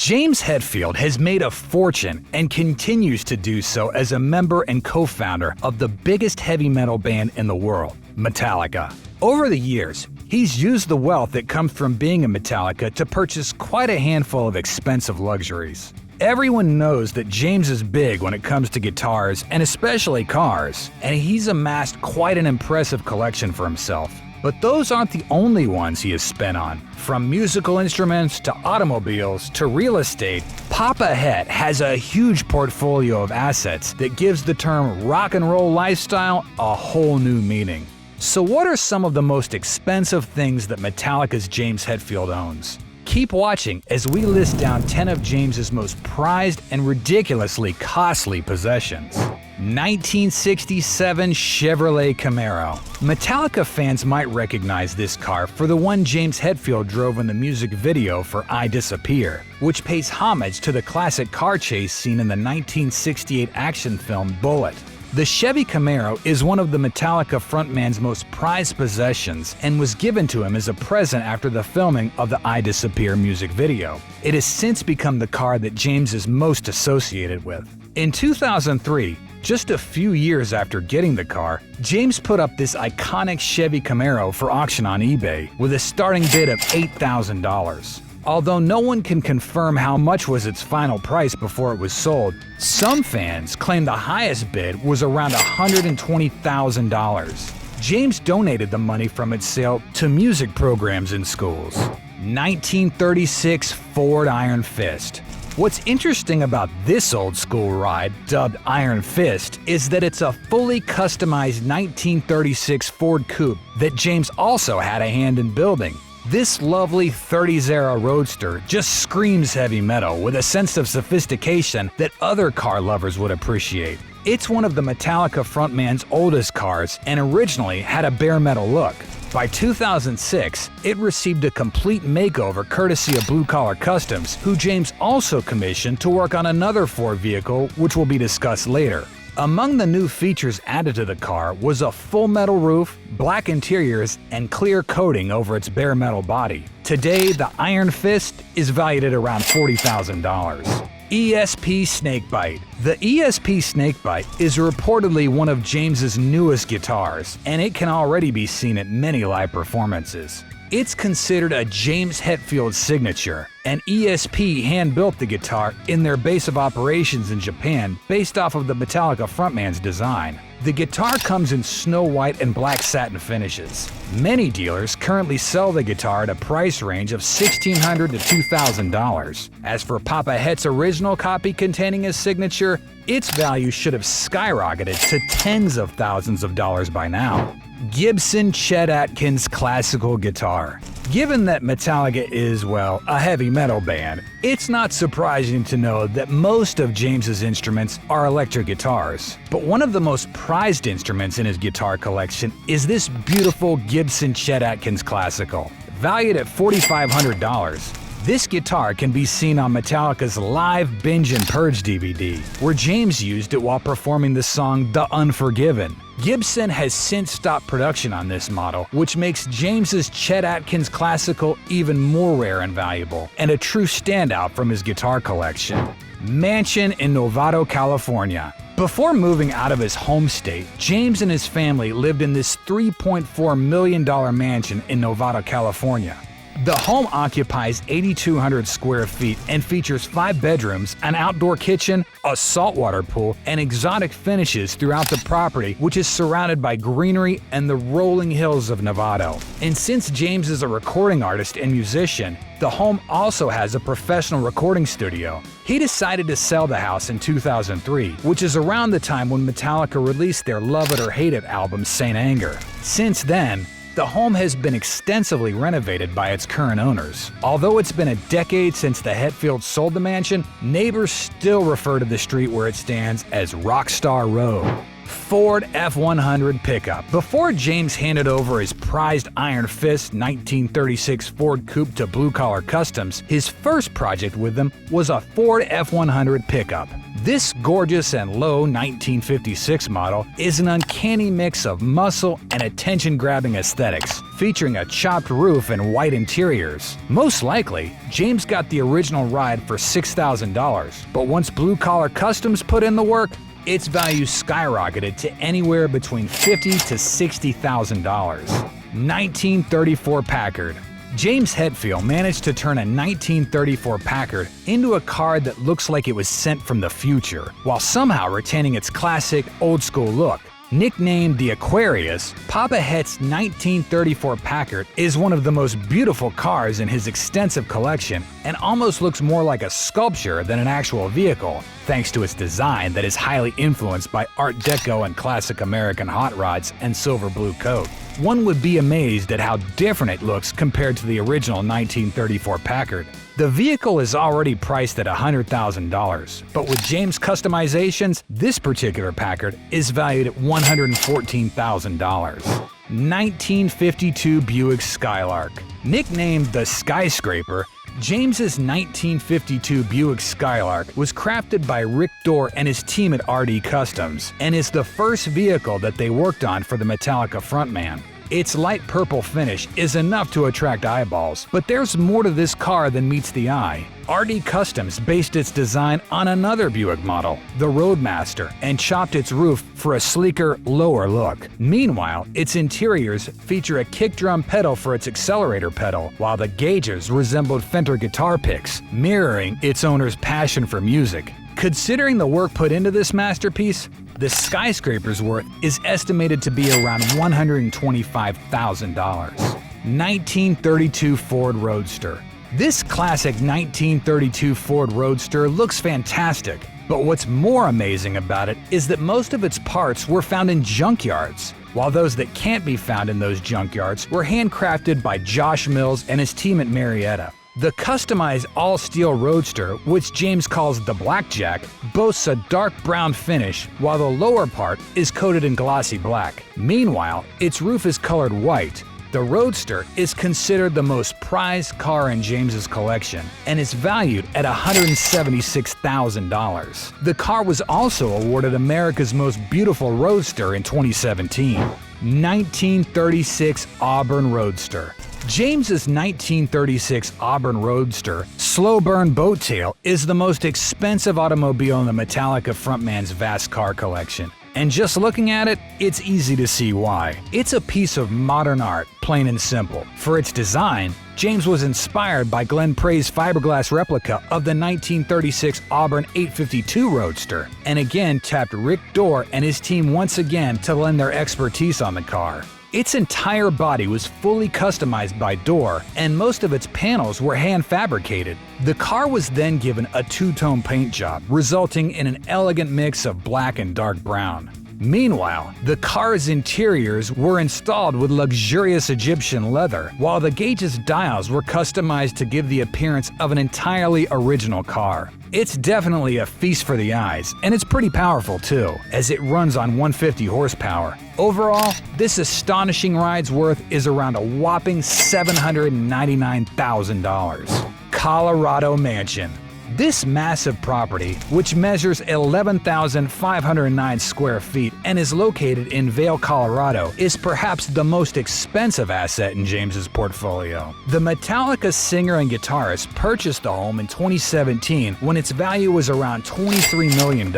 James Hetfield has made a fortune and continues to do so as a member and co-founder of the biggest heavy metal band in the world, Metallica. Over the years, he's used the wealth that comes from being in Metallica to purchase quite a handful of expensive luxuries. Everyone knows that James is big when it comes to guitars and especially cars, and he's amassed quite an impressive collection for himself. But those aren't the only ones he has spent on. From musical instruments to automobiles to real estate, Papa Het has a huge portfolio of assets that gives the term rock and roll lifestyle a whole new meaning. So what are some of the most expensive things that Metallica's James Hetfield owns? Keep watching as we list down 10 of James's most prized and ridiculously costly possessions. 1967 Chevrolet Camaro. Metallica fans might recognize this car for the one James Hetfield drove in the music video for I Disappear, which pays homage to the classic car chase scene in the 1968 action film Bullet. The Chevy Camaro is one of the Metallica frontman's most prized possessions and was given to him as a present after the filming of the I Disappear music video. It has since become the car that James is most associated with. In 2003, just a few years after getting the car, James put up this iconic Chevy Camaro for auction on eBay with a starting bid of $8,000. Although no one can confirm how much was its final price before it was sold, some fans claim the highest bid was around $120,000. James donated the money from its sale to music programs in schools. 1936 Ford Iron Fist. What's interesting about this old school ride, dubbed Iron Fist, is that it's a fully customized 1936 Ford coupe that James also had a hand in building. This lovely 30s-era roadster just screams heavy metal with a sense of sophistication that other car lovers would appreciate. It's one of the Metallica frontman's oldest cars and originally had a bare metal look. By 2006, it received a complete makeover courtesy of Blue Collar Customs, who James also commissioned to work on another Ford vehicle, which will be discussed later. Among the new features added to the car was a full metal roof, black interiors, and clear coating over its bare metal body. Today, the Iron Fist is valued at around $40,000. ESP Snakebite. The ESP Snakebite is reportedly one of James's newest guitars, and it can already be seen at many live performances. It's considered a James Hetfield signature, and ESP hand-built the guitar in their base of operations in Japan based off of the Metallica frontman's design. The guitar comes in snow white and black satin finishes. Many dealers currently sell the guitar at a price range of $1,600 to $2,000. As for Papa Het's original copy containing his signature, its value should have skyrocketed to tens of thousands of dollars by now. Gibson Chet Atkins classical guitar. Given that Metallica is, well, a heavy metal band, it's not surprising to know that most of James's instruments are electric guitars. But one of the most prized instruments in his guitar collection is this beautiful Gibson Chet Atkins classical, valued at $4,500. This guitar can be seen on Metallica's live Binge and Purge DVD, where James used it while performing the song The Unforgiven. Gibson has since stopped production on this model, which makes James's Chet Atkins classical even more rare and valuable, and a true standout from his guitar collection. Mansion in Novato, California. Before moving out of his home state, James and his family lived in this $3.4 million mansion in Novato, California. The home occupies 8,200 square feet and features 5 bedrooms, an outdoor kitchen, a saltwater pool, and exotic finishes throughout the property, which is surrounded by greenery and the rolling hills of Novato. And since James is a recording artist and musician, the home also has a professional recording studio. He decided to sell the house in 2003, which is around the time when Metallica released their Love It or Hate It album Saint Anger. Since then, the home has been extensively renovated by its current owners. Although it's been a decade since the Hetfields sold the mansion, neighbors still refer to the street where it stands as Rockstar Road. Ford F-100 pickup. Before James handed over his prized Iron Fist 1936 Ford Coupe to Blue Collar Customs, his first project with them was a Ford F-100 pickup. This gorgeous and low 1956 model is an uncanny mix of muscle and attention-grabbing aesthetics, featuring a chopped roof and white interiors. Most likely, James got the original ride for $6,000, but once Blue Collar Customs put in the work, its value skyrocketed to anywhere between $50,000 to $60,000. 1934 Packard. James Hetfield managed to turn a 1934 Packard into a car that looks like it was sent from the future, while somehow retaining its classic, old-school look. Nicknamed the Aquarius, Papa Het's 1934 Packard is one of the most beautiful cars in his extensive collection and almost looks more like a sculpture than an actual vehicle, thanks to its design that is highly influenced by Art Deco and classic American hot rods and silver blue coat. One would be amazed at how different it looks compared to the original 1934 Packard. The vehicle is already priced at $100,000, but with James customizations, this particular Packard is valued at $114,000. 1952 Buick Skylark. Nicknamed the Skyscraper, James's 1952 Buick Skylark was crafted by Rick Dorr and his team at RD Customs, and is the first vehicle that they worked on for the Metallica frontman. Its light purple finish is enough to attract eyeballs, but there's more to this car than meets the eye. RD Customs based its design on another Buick model, the Roadmaster, and chopped its roof for a sleeker, lower look. Meanwhile, its interiors feature a kick drum pedal for its accelerator pedal, while the gauges resembled Fender guitar picks, mirroring its owner's passion for music. Considering the work put into this masterpiece, the Skyscraper's worth is estimated to be around $125,000. 1932 Ford Roadster. This classic 1932 Ford Roadster looks fantastic, but what's more amazing about it is that most of its parts were found in junkyards, while those that can't be found in those junkyards were handcrafted by Josh Mills and his team at Marietta. The customized all-steel Roadster, which James calls the Blackjack, boasts a dark brown finish, while the lower part is coated in glossy black. Meanwhile, its roof is colored white. The Roadster is considered the most prized car in James's collection and is valued at $176,000. The car was also awarded America's Most Beautiful Roadster in 2017. 1936 Auburn Roadster. James's 1936 Auburn Roadster slow burn boat tail is the most expensive automobile in the Metallica frontman's vast car collection. And just looking at it, it's easy to see why. It's a piece of modern art, plain and simple. For its design, James was inspired by Glenn Prey's fiberglass replica of the 1936 Auburn 852 Roadster, and again tapped Rick Dorr and his team once again to lend their expertise on the car. Its entire body was fully customized by Dorr, and most of its panels were hand-fabricated. The car was then given a two-tone paint job, resulting in an elegant mix of black and dark brown. Meanwhile, the car's interiors were installed with luxurious Egyptian leather, while the gauge's dials were customized to give the appearance of an entirely original car. It's definitely a feast for the eyes, and it's pretty powerful too, as it runs on 150 horsepower. Overall, this astonishing ride's worth is around a whopping $799,000. Colorado Mansion. This massive property, which measures 11,509 square feet and is located in Vail, Colorado, is perhaps the most expensive asset in James's portfolio. The Metallica singer and guitarist purchased the home in 2017 when its value was around $23 million.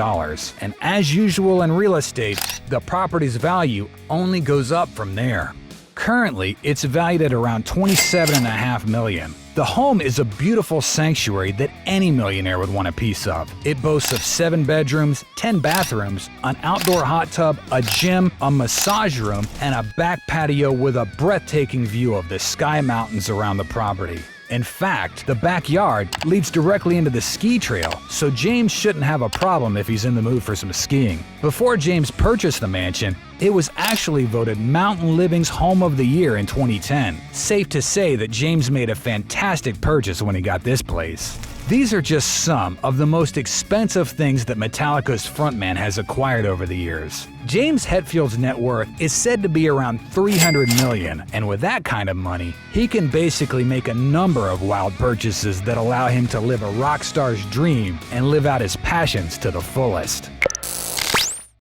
And as usual in real estate, the property's value only goes up from there. Currently, it's valued at around $27.5 million. The home is a beautiful sanctuary that any millionaire would want a piece of. It boasts of 7 bedrooms, 10 bathrooms, an outdoor hot tub, a gym, a massage room, and a back patio with a breathtaking view of the Sky Mountains around the property. In fact, the backyard leads directly into the ski trail, so James shouldn't have a problem if he's in the mood for some skiing. Before James purchased the mansion, it was actually voted Mountain Living's Home of the Year in 2010. Safe to say that James made a fantastic purchase when he got this place. These are just some of the most expensive things that Metallica's frontman has acquired over the years. James Hetfield's net worth is said to be around $300 million, and with that kind of money, he can basically make a number of wild purchases that allow him to live a rock star's dream and live out his passions to the fullest.